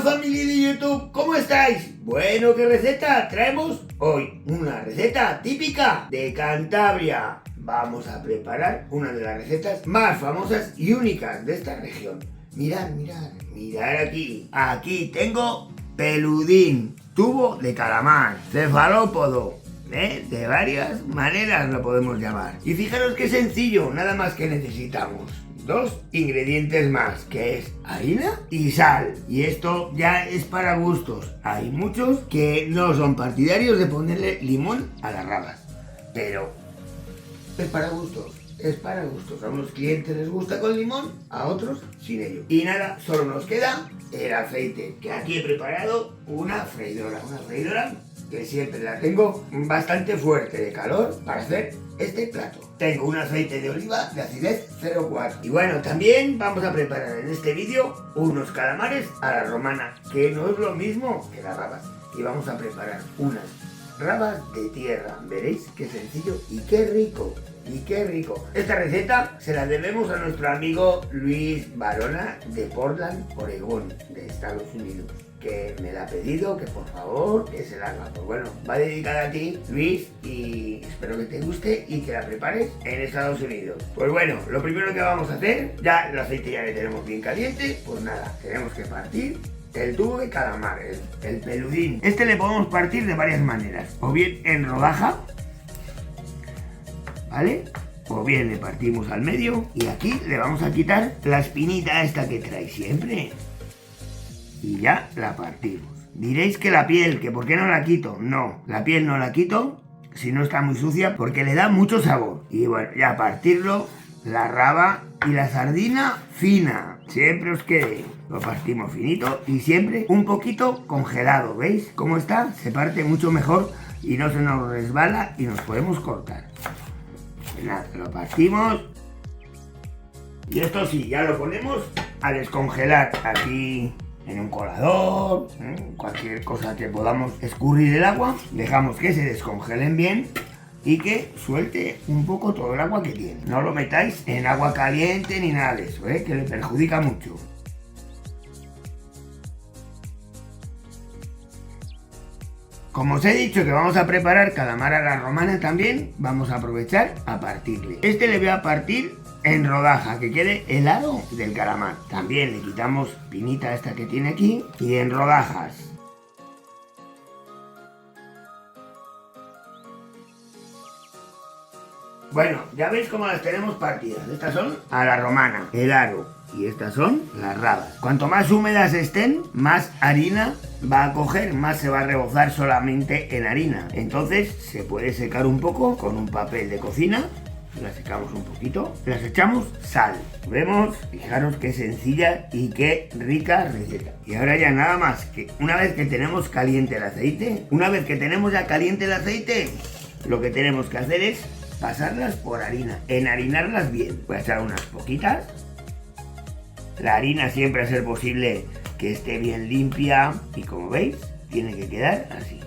Hola familia de YouTube, ¿cómo estáis? Bueno, ¿qué receta traemos hoy? Una receta típica de Cantabria. Vamos a preparar una de las recetas más famosas y únicas de esta región. Mirad aquí. Aquí tengo peludín, tubo de calamar, cefalópodo. De varias maneras lo podemos llamar. Y fijaros qué sencillo, nada más que necesitamos dos ingredientes más, que es harina y sal. Y esto ya es para gustos. Hay muchos que no son partidarios de ponerle limón a las rabas, pero es para gustos. Es para gustos. A unos clientes les gusta con limón, a otros sin ello. Y nada, solo nos queda el aceite, que aquí he preparado una freidora. Una freidora que siempre la tengo bastante fuerte de calor para hacer este plato. Tengo un aceite de oliva de acidez 0,4. Y bueno, también vamos a preparar en este vídeo unos calamares a la romana, que no es lo mismo que las rabas. Y vamos a preparar unas rabas de tierra. Veréis qué sencillo y qué rico. Y qué rico. Esta receta se la debemos a nuestro amigo Luis Barona de Portland, Oregón, de Estados Unidos, que me la ha pedido que por favor que se la haga. Pues bueno, va dedicada a ti, Luis, y espero que te guste y que la prepares en Estados Unidos. Pues bueno, lo primero que vamos a hacer, ya el aceite ya le tenemos bien caliente, pues nada, tenemos que partir el tubo de calamar, el peludín. Este le podemos partir de varias maneras, o bien en rodaja, ¿vale? O bien le partimos al medio y aquí le vamos a quitar la espinita esta que trae siempre. Y ya la partimos. Diréis que la piel, que por qué no la quito. No, la piel no la quito si no está muy sucia porque le da mucho sabor. Y bueno, ya partirlo, la raba y la sardina fina. Siempre os quede. Lo partimos finito y siempre un poquito congelado. ¿Veis cómo está? Se parte mucho mejor y no se nos resbala y nos podemos cortar. Nada, lo partimos. Y esto sí, ya lo ponemos a descongelar aquí en un colador, cualquier cosa que podamos escurrir el agua. Dejamos que se descongelen bien y que suelte un poco todo el agua que tiene. No lo metáis en agua caliente ni nada de eso, que le perjudica mucho. Como os he dicho que vamos a preparar calamar a la romana también, vamos a aprovechar a partirle. Este le voy a partir en rodaja, que quede helado del calamar. También le quitamos pinita esta que tiene aquí y en rodajas. Bueno, ya veis cómo las tenemos partidas. Estas son a la romana, el aro. Y estas son las rabas. Cuanto más húmedas estén, más harina va a coger, más se va a rebozar solamente en harina. Entonces se puede secar un poco con un papel de cocina. La secamos un poquito. Las echamos sal. Vemos, fijaros qué sencilla y qué rica receta. Y ahora ya nada más que una vez que tenemos caliente el aceite, lo que tenemos que hacer es pasarlas por harina, enharinarlas bien. Voy a echar unas poquitas. La harina siempre a ser posible que esté bien limpia y como veis tiene que quedar así.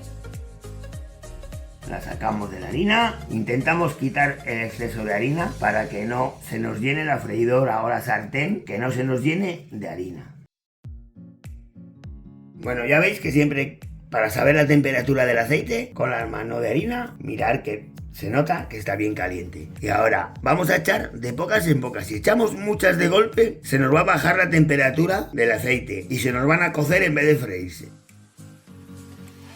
La sacamos de la harina, intentamos quitar el exceso de harina para que no se nos llene la freidora o la sartén, que no se nos llene de harina. Bueno, ya veis que siempre para saber la temperatura del aceite con la mano de harina, mirar que se nota que está bien caliente. Y ahora vamos a echar de pocas en pocas. Si echamos muchas de golpe, se nos va a bajar la temperatura del aceite y se nos van a cocer en vez de freírse.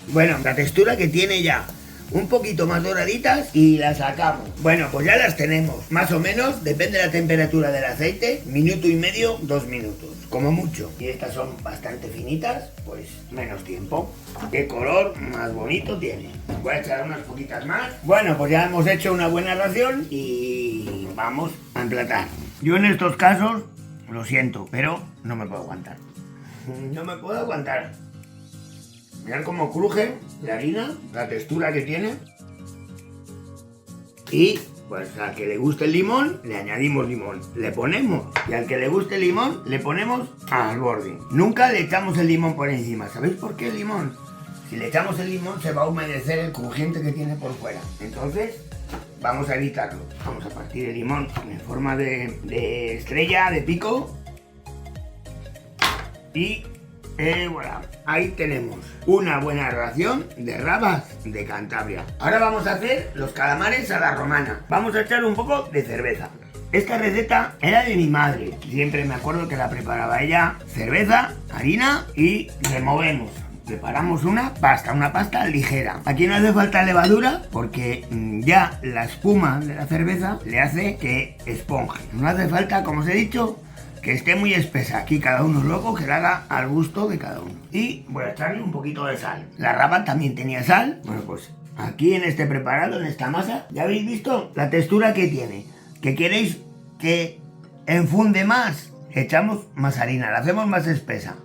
Bueno, la textura que tiene ya un poquito más doraditas y las sacamos. Bueno, pues ya las tenemos. Más o menos, depende de la temperatura del aceite, minuto y medio, 2 minutos, como mucho. Y estas son bastante finitas, pues menos tiempo. Qué color más bonito tiene. Voy a echar unas poquitas más. Bueno, pues ya hemos hecho una buena ración y vamos a emplatar. Yo en estos casos, lo siento, pero no me puedo aguantar. No me puedo aguantar. Mirad cómo cruje la harina, la textura que tiene. Y pues al que le guste el limón, le añadimos limón. Le ponemos. Y al que le guste el limón, le ponemos al borde. Nunca le echamos el limón por encima. ¿Sabéis por qué el limón? Si le echamos el limón se va a humedecer el crujiente que tiene por fuera. Entonces vamos a evitarlo. Vamos a partir el limón en forma de estrella, de pico. Y Voilà, ahí tenemos una buena ración de rabas de Cantabria. Ahora vamos a hacer los calamares a la romana. Vamos a echar un poco de cerveza. Esta receta era de mi madre. Siempre me acuerdo que la preparaba ella. Cerveza, harina y removemos. Preparamos una pasta ligera. Aquí no hace falta levadura porque ya la espuma de la cerveza le hace que esponje. No hace falta, como os he dicho, que esté muy espesa. Aquí cada uno luego que la haga al gusto de cada uno. Y voy a echarle un poquito de sal. La raba también tenía sal. Bueno, pues aquí en este preparado, en esta masa, ya habéis visto la textura que tiene. ¿Que queréis que enfunde más? Echamos más harina, la hacemos más espesa.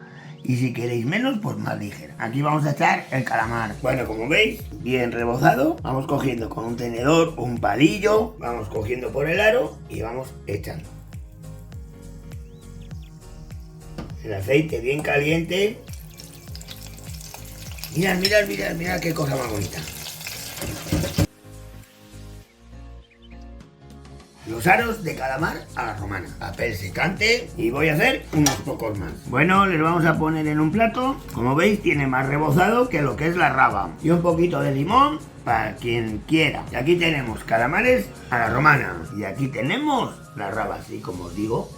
Y si queréis menos, pues más ligera. Aquí vamos a echar el calamar. Bueno, como veis, bien rebozado. Vamos cogiendo con un tenedor, un palillo. Vamos cogiendo por el aro y vamos echando. El aceite bien caliente. Mirad, mirad, mirad, mirad qué cosa más bonita. Los aros de calamar a la romana. Papel secante y voy a hacer unos pocos más. Bueno, les vamos a poner en un plato. Como veis, tiene más rebozado que lo que es la raba. Y un poquito de limón para quien quiera. Y aquí tenemos calamares a la romana. Y aquí tenemos las rabas. Y como os digo,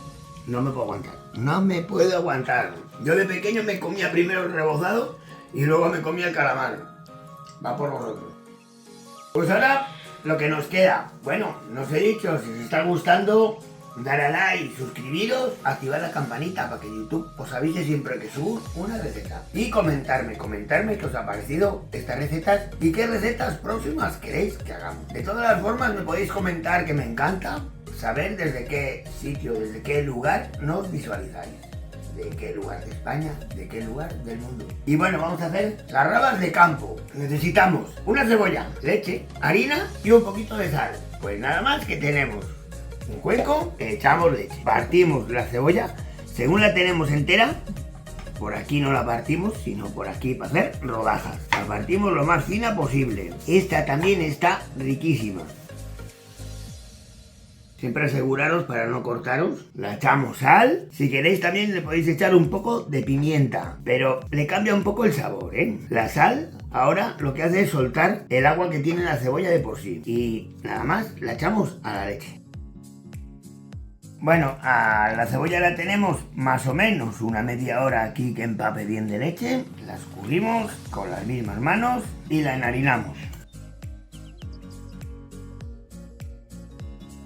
no me puedo aguantar. No me puedo aguantar. Yo de pequeño me comía primero el rebozado y luego me comía el calamar. Va por vosotros. Pues ahora lo que nos queda. Bueno, no os he dicho, si os está gustando, dar a like, suscribiros, activar la campanita para que YouTube os avise siempre que subo una receta. Y comentarme qué os ha parecido estas recetas y qué recetas próximas queréis que hagamos. De todas las formas me podéis comentar, que me encanta saber desde qué sitio, desde qué lugar nos visualizáis. De qué lugar de España, de qué lugar del mundo. Y bueno, vamos a hacer las rabas de campo. Necesitamos una cebolla, leche, harina y un poquito de sal. Pues nada más que tenemos un cuenco, echamos leche. Partimos la cebolla, según la tenemos entera, por aquí no la partimos, sino por aquí para hacer rodajas. La partimos lo más fina posible. Esta también está riquísima. Siempre aseguraros para no cortaros. La echamos sal. Si queréis también le podéis echar un poco de pimienta, pero le cambia un poco el sabor, ¿eh? La sal ahora lo que hace es soltar el agua que tiene la cebolla de por sí. Y nada más la echamos a la leche. Bueno, a la cebolla la tenemos más o menos una media hora aquí que empape bien de leche. La escurrimos con las mismas manos y la enharinamos.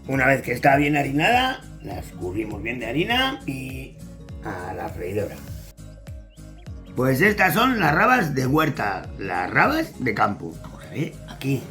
Una vez que está bien harinada, la escurrimos bien de harina y a la freidora. Pues estas son las rabas de huerta, las rabas de campo. Vamos a ver, aquí.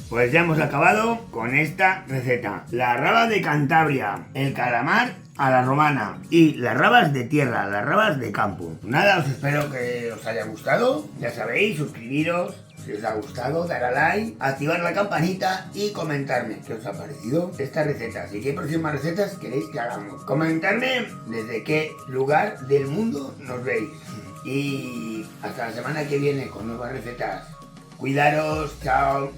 Pues ya hemos acabado con esta receta. Las rabas de Cantabria, el calamar a la romana y las rabas de tierra, las rabas de campo. Nada, os espero que os haya gustado. Ya sabéis, suscribiros. Si os ha gustado, dar a like, activar la campanita y comentarme qué os ha parecido esta receta. Y qué próximas recetas queréis que hagamos. Comentarme desde qué lugar del mundo nos veis. Y hasta la semana que viene con nuevas recetas. Cuidaros, chao.